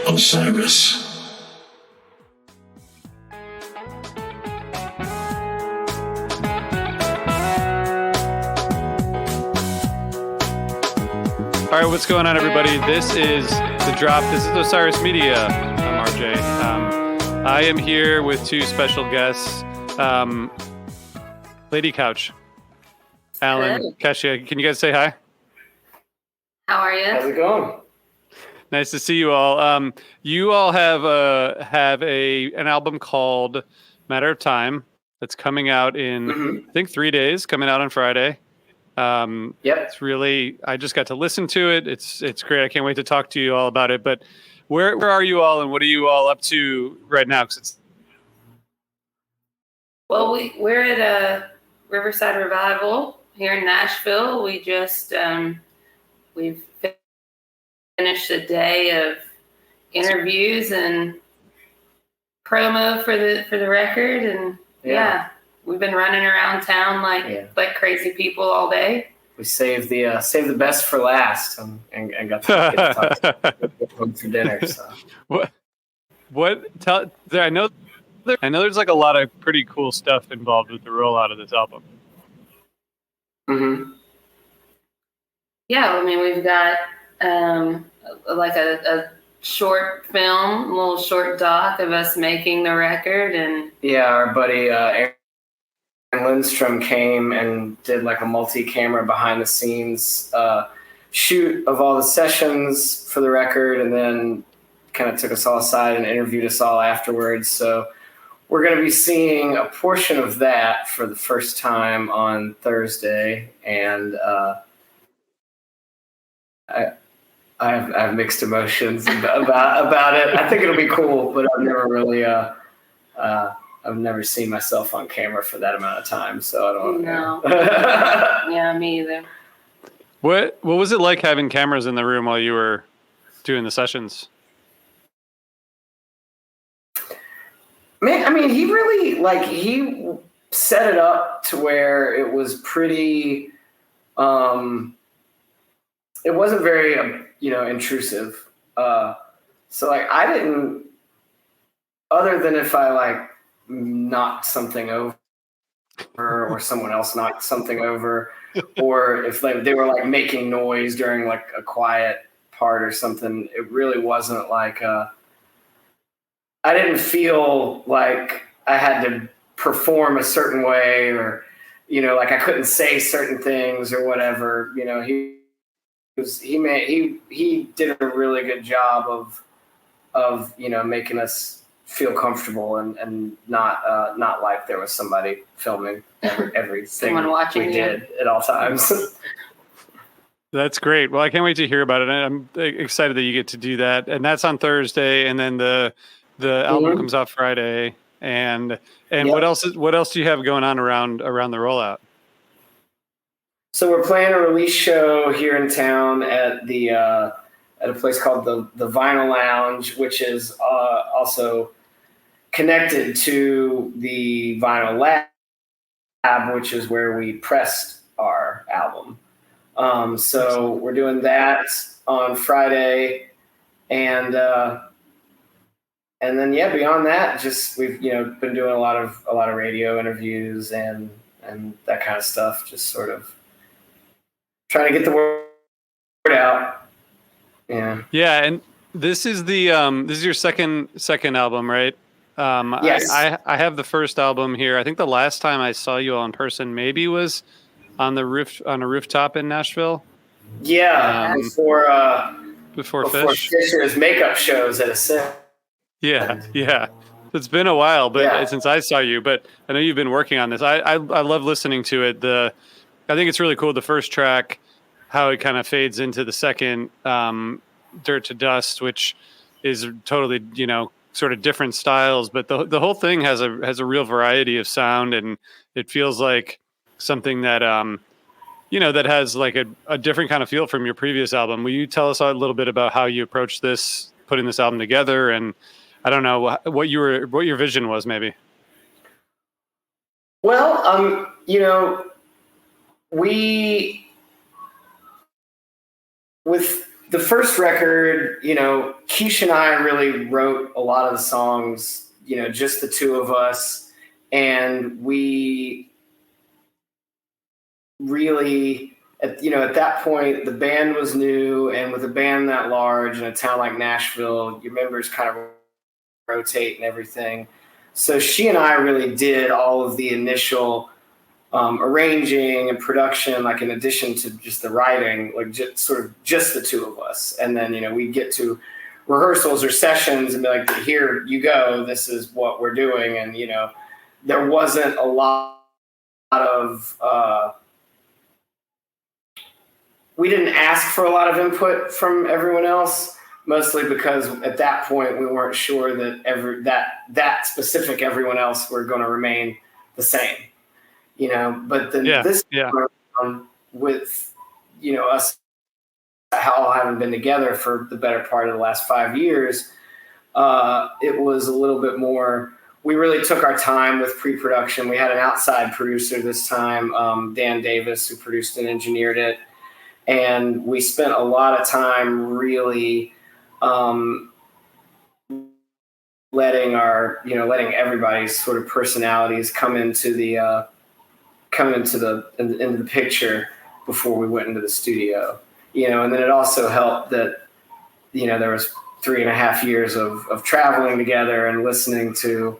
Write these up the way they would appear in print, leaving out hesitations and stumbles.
Osiris. All right, what's going on, everybody? This is The Drop. This is Osiris Media. I'm RJ. I am here with two special guests, LadyCouch, Alan, Kesha. Can you guys say hi? How are you? How's it going? Nice to see you all. You all have an album called Matter of Time that's coming out in, I think, 3 days, coming out on Friday. Yep. It's really, I just got to listen to it. It's great. I can't wait to talk to you all about it. But where are you all, and what are you all up to right now? Well, we're at a Riverside Revival here in Nashville. We just we've finished a day of interviews and promo for the record, and yeah. We've been running around town like crazy people all day. We saved the best for last, and got to talk to home for dinner. So I know there's like a lot of pretty cool stuff involved with the rollout of this album. Mm-hmm. Yeah, I mean, we've got like a short film, a little short doc of us making the record, and our buddy Aaron Lindstrom came and did like a multi-camera behind the scenes shoot of all the sessions for the record, and then kind of took us all aside and interviewed us all afterwards. So we're going to be seeing a portion of that for the first time on Thursday, and I have mixed emotions about it. I think it'll be cool, but I've never really I've never seen myself on camera for that amount of time, so I don't know. Yeah, me either. What was it like having cameras in the room while you were doing the sessions? Man, I mean, he really he set it up to where it was pretty. It wasn't very intrusive. So I didn't, other than if I knocked something over or someone else knocked something over, or if they were making noise during a quiet part or something, it really wasn't I didn't feel like I had to perform a certain way, or I couldn't say certain things or whatever. He did a really good job of making us feel comfortable and not like there was somebody filming everything Someone watching we did at all times. That's great. Well, I can't wait to hear about it. I'm excited that you get to do that. And that's on Thursday, and then the album comes out Friday. And what else do you have going on around the rollout? So we're playing a release show here in town at a place called the Vinyl Lounge, which is also connected to the Vinyl Lab, which is where we pressed our album. So we're doing that on Friday, and then beyond that, just we've been doing a lot of radio interviews and that kind of stuff, just sort of trying to get the word out. Yeah, and this is your second album, right? Yes. I have the first album here. I think the last time I saw you all in person maybe was on a rooftop in Nashville. Yeah, before Fisher's makeup shows at a set. Yeah. It's been a while, but since I saw you, but I know you've been working on this. I love listening to it. I think it's really cool. The first track, how it kind of fades into the second, Dirt to Dust, which is totally, sort of different styles, but the whole thing has a real variety of sound, and it feels like something that, that has a different kind of feel from your previous album. Will you tell us a little bit about how you approached this, putting this album together, and I don't know what your vision was, maybe? Well, we with the first record, you know, Keish and I really wrote a lot of the songs, you know, just the two of us. And we really, at that point, the band was new. And with a band that large in a town like Nashville, your members kind of rotate and everything. So she and I really did all of the initial arranging and production, like in addition to just the writing, like just the two of us. And then, you know, we'd get to rehearsals or sessions and be like, here you go, this is what we're doing. And, you know, there wasn't a lot of, we didn't ask for a lot of input from everyone else, mostly because at that point we weren't sure that that specific everyone else were going to remain the same. You know, but then this with, you know, us all having been together for the better part of the last 5 years, it was a little bit more, we really took our time with pre-production. We had an outside producer this time, Dan Davis, who produced and engineered it. And we spent a lot of time really letting everybody's sort of personalities come into the picture before we went into the studio, you know. And then it also helped that, you know, there was 3.5 years of traveling together and listening to,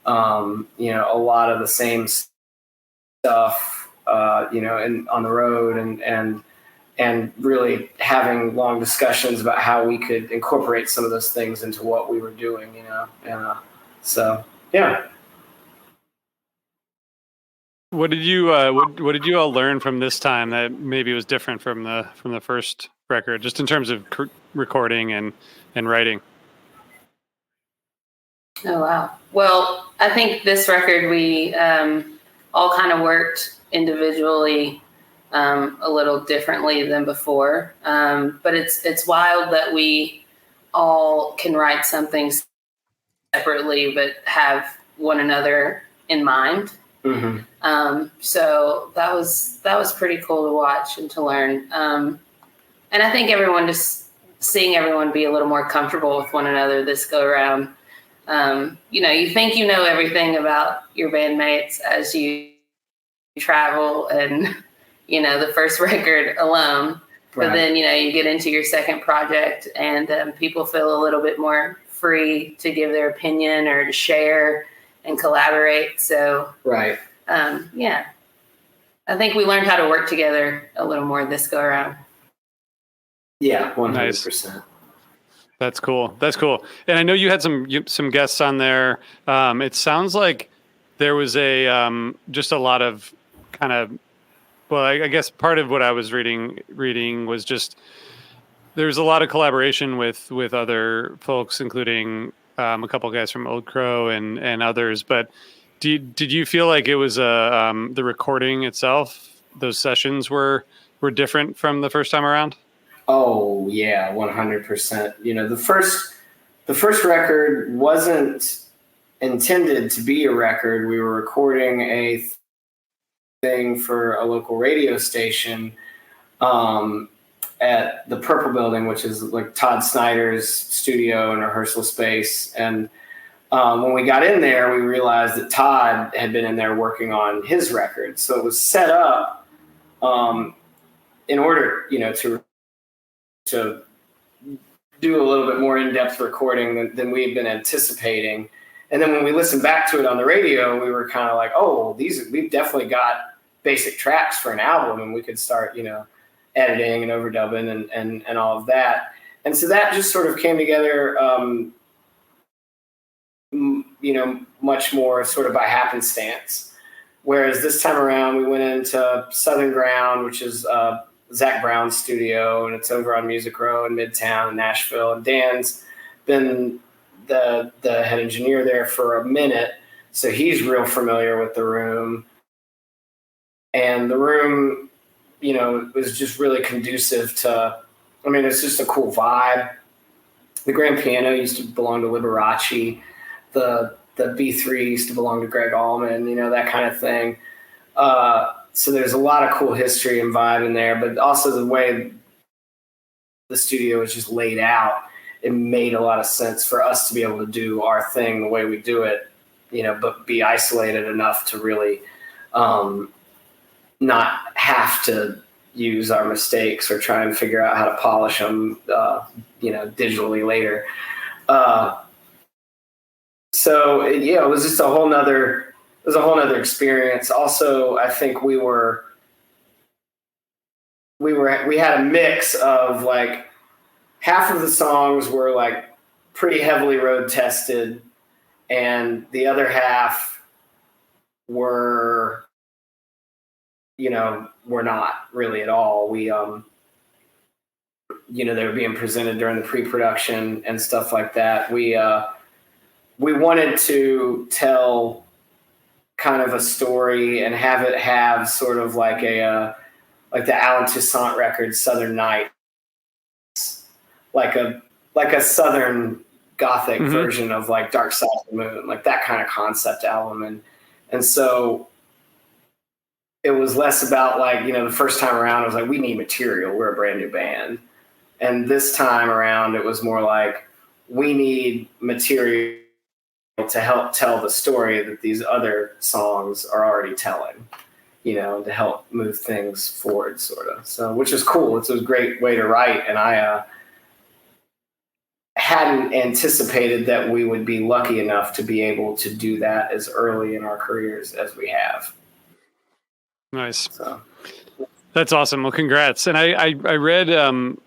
you know, a lot of the same stuff, you know, and on the road and really having long discussions about how we could incorporate some of those things into what we were doing, you know. And so, yeah. What did you what did you all learn from this time that maybe was different from the first record, just in terms of recording and writing? Oh wow! Well, I think this record we all kind of worked individually a little differently than before, but it's wild that we all can write something separately but have one another in mind. Mm-hmm. So that was pretty cool to watch and to learn. And I think just seeing everyone be a little more comfortable with one another this go around. You know, you think you know everything about your bandmates as you travel and, you know, the first record alone, but then, you know, you get into your second project and people feel a little bit more free to give their opinion or to share and collaborate. So, yeah, I think we learned how to work together a little more this go around. Yeah, 100%. That's cool. That's cool. And I know you had some guests on there. It sounds like there was just a lot of kind of, well, I guess part of what I was reading was just there's a lot of collaboration with other folks, including a couple of guys from Old Crow and others. But did you feel like it was the recording itself, those sessions were different from the first time around? Oh yeah, 100%. You know, the first record wasn't intended to be a record. We were recording a thing for a local radio station at the Purple Building, which is like Todd Snyder's studio and rehearsal space. And when we got in there, we realized that Todd had been in there working on his record. So it was set up in order, you know, to do a little bit more in-depth recording than we had been anticipating. And then when we listened back to it on the radio, we were kind of like, oh, we've definitely got basic tracks for an album, and we could start, you know, editing and overdubbing and all of that. And so that just sort of came together, you know, much more sort of by happenstance. Whereas this time around, we went into Southern Ground, which is Zach Brown's studio, and it's over on Music Row in Midtown in Nashville. And Dan's been the head engineer there for a minute, so he's real familiar with the room. And the room, you know, was just really conducive to, I mean, it's just a cool vibe. The grand piano used to belong to Liberace. The B3 used to belong to Greg Allman, you know, that kind of thing. So there's a lot of cool history and vibe in there, but also the way the studio was just laid out, it made a lot of sense for us to be able to do our thing the way we do it, but be isolated enough to really not have to use our mistakes or try and figure out how to polish them, digitally later. So it was just a whole nother experience. Also, I think we had a mix of like half of the songs were like pretty heavily road tested, and the other half were not really at all. We they were being presented during the pre-production and stuff like that. We wanted to tell kind of a story and have it have sort of like like the Alan Toussaint record, Southern Nights, like a Southern Gothic version of like Dark Side of the Moon, like that kind of concept album. And so it was less about like, the first time around, it was like, we need material. We're a brand new band. And this time around, it was more like, we need material to help tell the story that these other songs are already telling, to help move things forward, sort of. So, which is cool. It's a great way to write. And I hadn't anticipated that we would be lucky enough to be able to do that as early in our careers as we have. Nice. So. That's awesome. Well, congrats. And I read,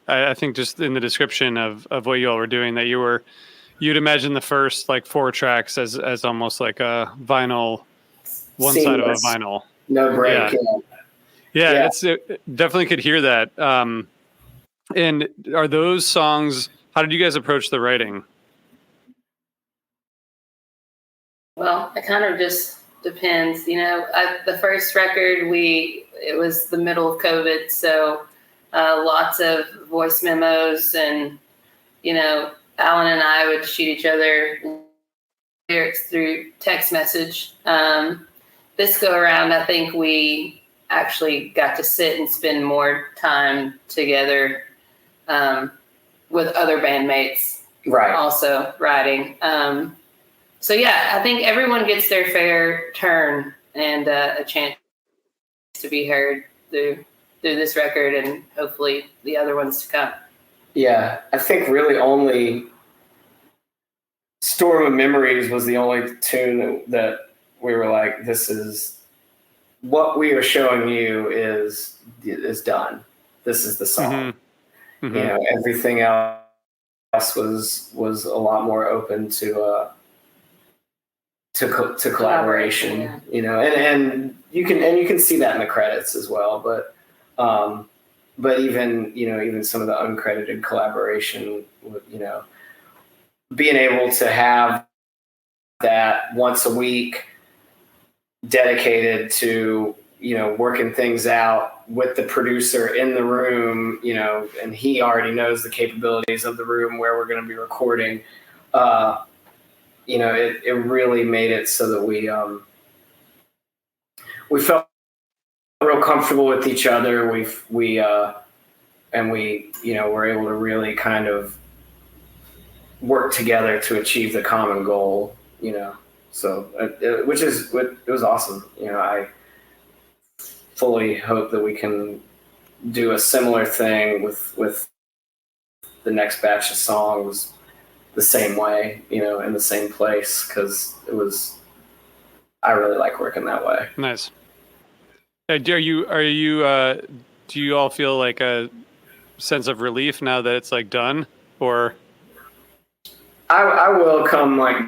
I think just in the description of what you all were doing, that you'd imagine the first like 4 tracks as almost like a vinyl, one Seamless. side of a vinyl. No break. Yeah. It definitely could hear that. And are those songs, how did you guys approach the writing? Well, it kind of just depends. The first record, it was the middle of COVID, so lots of voice memos, and Alan and I would shoot each other lyrics through text message. This go around, I think we actually got to sit and spend more time together with other bandmates, right? Also writing. So yeah, I think everyone gets their fair turn and a chance to be heard through this record and hopefully the other ones to come. Yeah, I think really only Storm of Memories was the only tune that we were like, this is what we are showing you is done. This is the song. Mm-hmm. Everything else was a lot more open to collaboration. Yeah. And you can see that in the credits as well. But even some of the uncredited collaboration, being able to have that once a week dedicated to, working things out with the producer in the room, and he already knows the capabilities of the room where we're going to be recording. It really made it so that we felt real comfortable with each other. We were able to really kind of work together to achieve the common goal, so it was awesome. I fully hope that we can do a similar thing with the next batch of songs the same way, in the same place, because I really like working that way. Nice. Do you all feel like a sense of relief now that it's like done, or? I will come like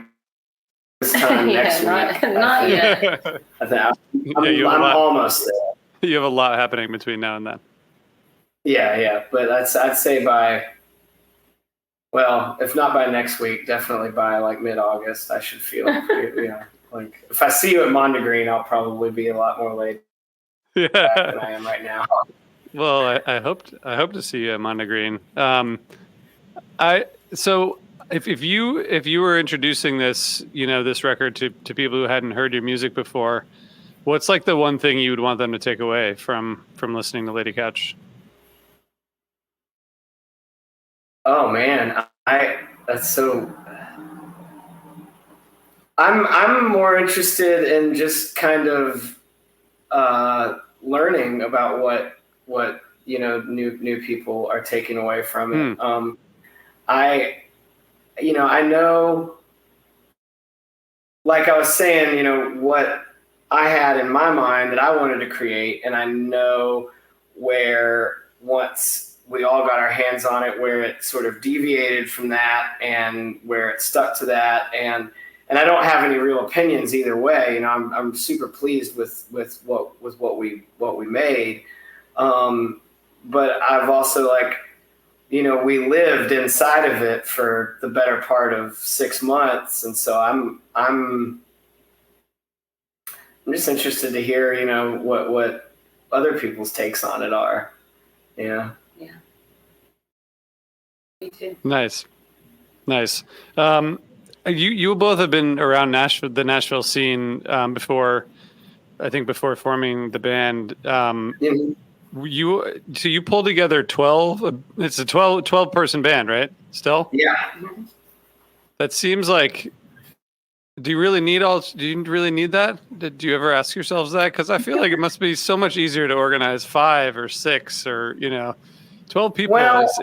this time next week. Not yet. I'm almost there. You have a lot happening between now and then. Yeah, but I'd say by, well, if not by next week, definitely by like mid-August, I should feel like if I see you at Mondegreen, I'll probably be a lot more laid back than I am right now. Well, I hope to see you at Mondegreen. So if you were introducing this, this record to people who hadn't heard your music before, what's like the one thing you would want them to take away from listening to LadyCouch? Oh man, that's so. I'm more interested in just kind of learning about what new people are taking away from it. I know, like I was saying, what I had in my mind that I wanted to create, and I know where once we all got our hands on it, where it sort of deviated from that and where it stuck to that, and I don't have any real opinions either way. I'm super pleased with what we made, but I've also we lived inside of it for the better part of 6 months, and so I'm just interested to hear what other people's takes on it are. Yeah. Me too. Nice. You both have been around the Nashville scene before forming the band. You pulled together 12. It's a 12 person band, right? Still? Yeah. That seems like. Do you really need that? Did you ever ask yourselves that? Because I feel like it must be so much easier to organize 5 or 6 or 12 people. Well, it's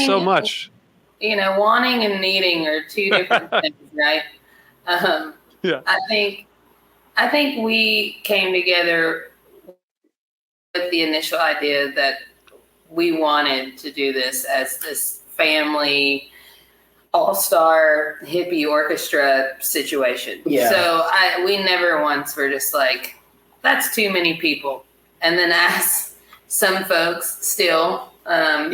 so much. Wanting and needing are two different things, right? Yeah. I think we came together with the initial idea that we wanted to do this as this family all-star hippie orchestra situation. Yeah. So we never once were just like, that's too many people. And then as some folks still, it's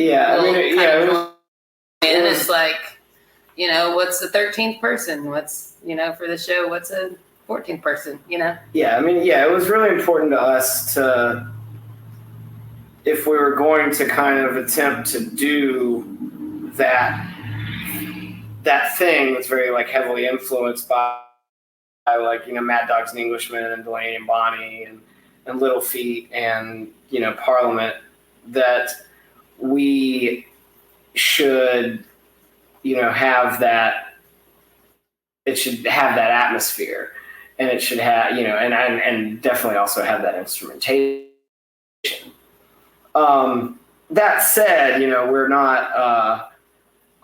like, what's the 13th person? What's, for the show, what's a 14th person, Yeah, it was really important to us to, if we were going to kind of attempt to do that thing that's very heavily influenced by Mad Dogs and Englishmen and Delaney and Bonnie and Little Feat and Parliament, that we should have that. It should have that atmosphere, and it should have and definitely also have that instrumentation. That said, we're not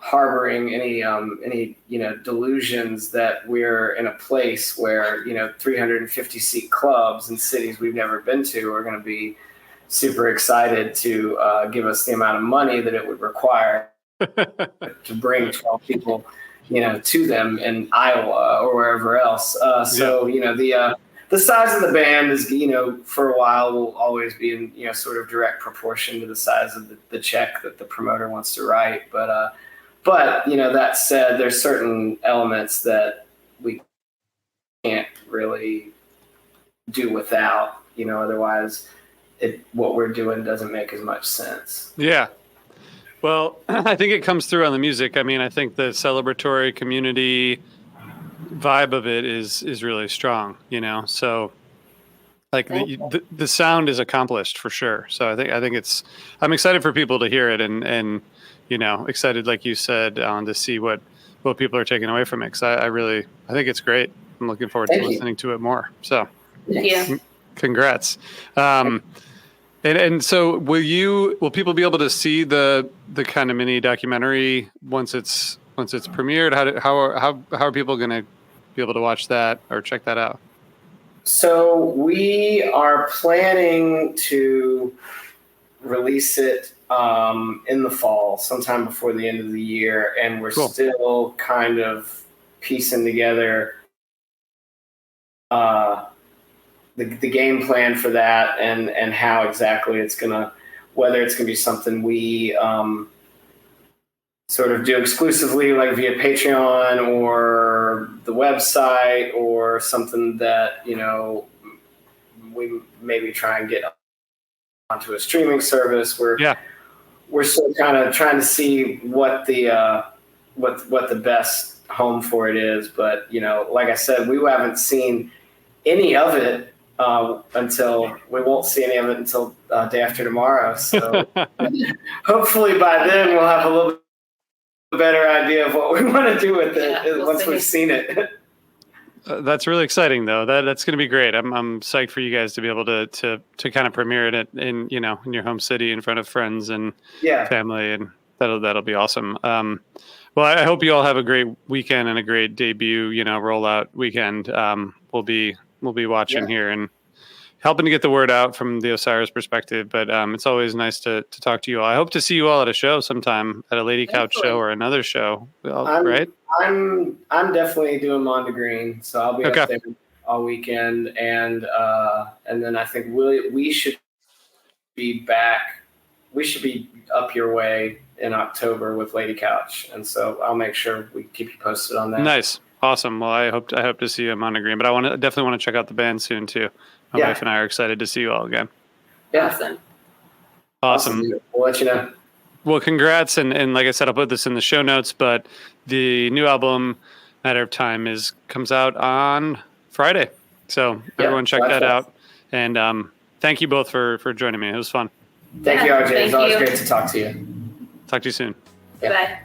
harboring any delusions that we're in a place where 350 seat clubs in cities we've never been to are going to be super excited to give us the amount of money that it would require to bring 12 people to them in Iowa or wherever else. The size of the band is, for a while will always be in, sort of direct proportion to the size of the check that the promoter wants to write. But that said, there's certain elements that we can't really do without, otherwise what we're doing doesn't make as much sense. Yeah. Well, I think it comes through on the music. I mean, I think the celebratory community vibe of it is really strong, so the sound is accomplished for sure. So I think I'm excited for people to hear it and excited, like you said, to see what people are taking away from it. Cause I think it's great. I'm looking forward to listening to it more. So yeah, congrats. And so will people be able to see the kind of mini documentary once it's premiered? How are people going to be able to watch that or check that out? So we are planning to release it in the fall, sometime before the end of the year, and we're still kind of piecing together the game plan for that and how exactly whether it's gonna be something we sort of do exclusively via Patreon or the website, or something that we maybe try and get onto a streaming service. We're still kind of trying to see what the best home for it is, but like I said, we haven't seen any of it we won't see any of it until day after tomorrow. So hopefully by then we'll have a little a better idea of what we want to do with it once we've seen it. That's really exciting, though. That's going to be great. I'm psyched for you guys to be able to kind of premiere it in in your home city in front of friends and family, and that'll be awesome. Well, I hope you all have a great weekend and a great debut, rollout weekend. We'll be watching here and helping to get the word out from the Osiris perspective. But it's always nice to talk to you all. I hope to see you all at a show sometime, at a LadyCouch show or another show. Right? I'm definitely doing Mondegreen, so I'll be up there all weekend, and then I think we should be back. We should be up your way in October with LadyCouch, and so I'll make sure we keep you posted on that. Nice, awesome. Well, I hope to see you at Mondegreen, but I definitely want to check out the band soon too. My wife and I are excited to see you all again. Yeah, awesome. We'll let you know. Well, congrats, and like I said, I'll put this in the show notes, but the new album, Matter of Time, comes out on Friday. So everyone check that out. And thank you both for joining me. It was fun. Thank you, RJ. It's always great to talk to you. Talk to you soon. Bye.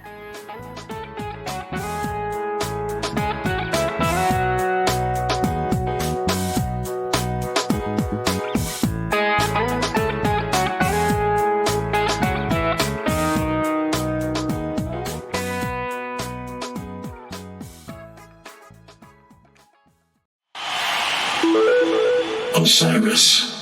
Osiris.